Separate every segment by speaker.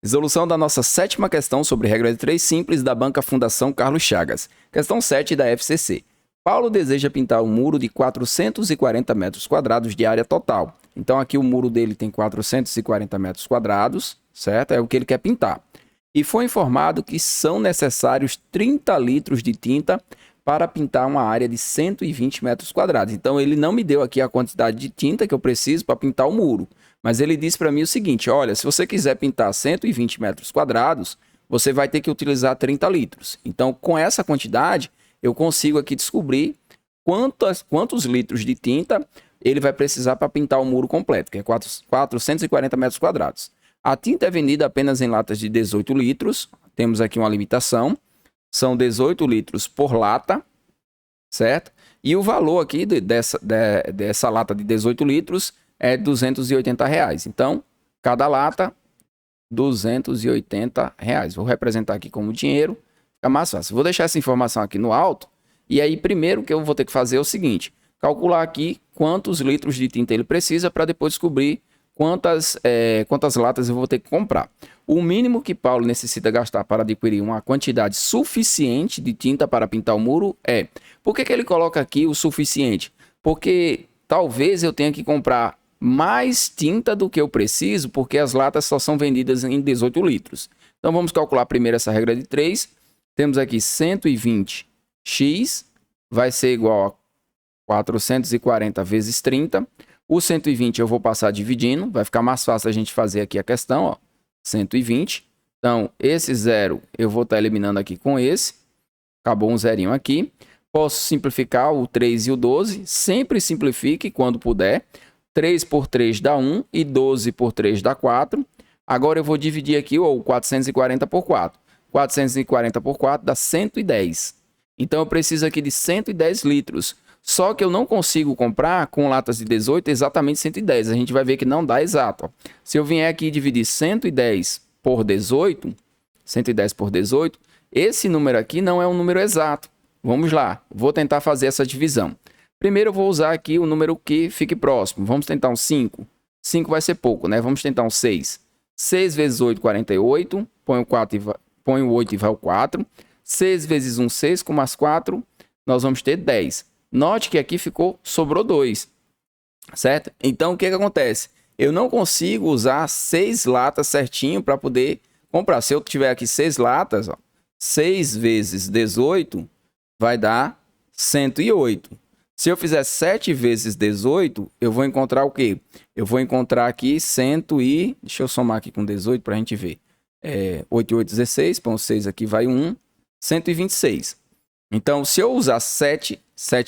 Speaker 1: Resolução da nossa sétima questão sobre regra de 3 simples da Banca Fundação Carlos Chagas. Questão 7 da FCC. Paulo deseja pintar um muro de 440 metros quadrados de área total. Então aqui o muro dele tem 440 metros quadrados, certo? É o que ele quer pintar. E foi informado que são necessários 30 litros de tinta para pintar uma área de 120 metros quadrados. Então ele não me deu aqui a quantidade de tinta que eu preciso para pintar o muro. Mas ele disse para mim o seguinte, olha, se você quiser pintar 120 metros quadrados, você vai ter que utilizar 30 litros. Então, com essa quantidade, eu consigo aqui descobrir quantos litros de tinta ele vai precisar para pintar o muro completo, que é 440 metros quadrados. A tinta é vendida apenas em latas de 18 litros, temos aqui uma limitação, são 18 litros por lata, certo? E o valor aqui dessa lata de 18 litros é R$280. Então, cada lata, R$280. Vou representar aqui como dinheiro, fica mais fácil. Vou deixar essa informação aqui no alto. E aí, primeiro que eu vou ter que fazer é o seguinte, calcular aqui quantos litros de tinta ele precisa para depois descobrir quantas latas eu vou ter que comprar. O mínimo que Paulo necessita gastar para adquirir uma quantidade suficiente de tinta para pintar o muro é... Por que ele coloca aqui o suficiente? Porque talvez eu tenha que comprar mais tinta do que eu preciso, porque as latas só são vendidas em 18 litros. Então vamos calcular primeiro essa regra de 3. Temos aqui 120x vai ser igual a 440 vezes 30. O 120 eu vou passar dividindo, vai ficar mais fácil a gente fazer aqui a questão, ó. 120. Então, esse zero eu vou estar eliminando aqui com esse. Acabou um zerinho aqui. Posso simplificar o 3 e o 12. Sempre simplifique quando puder. 3 por 3 dá 1 e 12 por 3 dá 4. Agora eu vou dividir aqui o 440 por 4. 440 por 4 dá 110. Então eu preciso aqui de 110 litros. Só que eu não consigo comprar com latas de 18 exatamente 110. A gente vai ver que não dá exato. Ó. Se eu vier aqui dividir 110 por 18, 110 por 18, esse número aqui não é um número exato. Vamos lá, vou tentar fazer essa divisão. Primeiro eu vou usar aqui o número que fique próximo. Vamos tentar um 5. 5 vai ser pouco, né? Vamos tentar um 6. 6 vezes 8, 48. Põe o 8 e vai o 4. 6 vezes 1, 6. Com mais 4, nós vamos ter 10. Note que aqui sobrou 2. Certo? Então, o que acontece? Eu não consigo usar 6 latas certinho para poder comprar. Se eu tiver aqui 6 latas, ó, 6 vezes 18 vai dar 108. Se eu fizer 7 vezes 18, eu vou encontrar o quê? Eu vou encontrar aqui 100 e... Deixa eu somar aqui com 18 para a gente ver. 8 e 8, 16. Põe 6 aqui, vai 1. 126. Então, se eu usar 7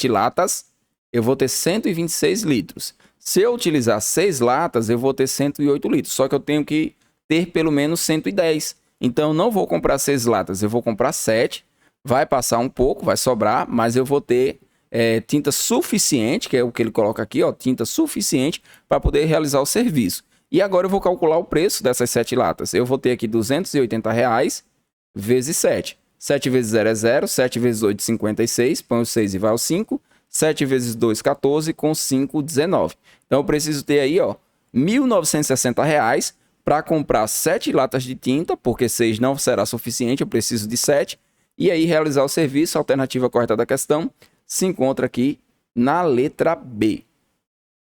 Speaker 1: latas, eu vou ter 126 litros. Se eu utilizar 6 latas, eu vou ter 108 litros. Só que eu tenho que ter pelo menos 110. Então, eu não vou comprar 6 latas, eu vou comprar 7. Vai passar um pouco, vai sobrar, mas eu vou ter... tinta suficiente, que é o que ele coloca aqui, ó, tinta suficiente para poder realizar o serviço. E agora eu vou calcular o preço dessas 7 latas. Eu vou ter aqui R$280 vezes 7. 7 vezes 0 é 0, 7 vezes 8, 56, põe o 6 e vai ao 5. 7 vezes 2, 14, com 5, 19. Então eu preciso ter aí, ó, R$1.960 para comprar 7 latas de tinta, porque 6 não será suficiente, eu preciso de 7. E aí realizar o serviço. A alternativa correta da questão se encontra aqui na letra B.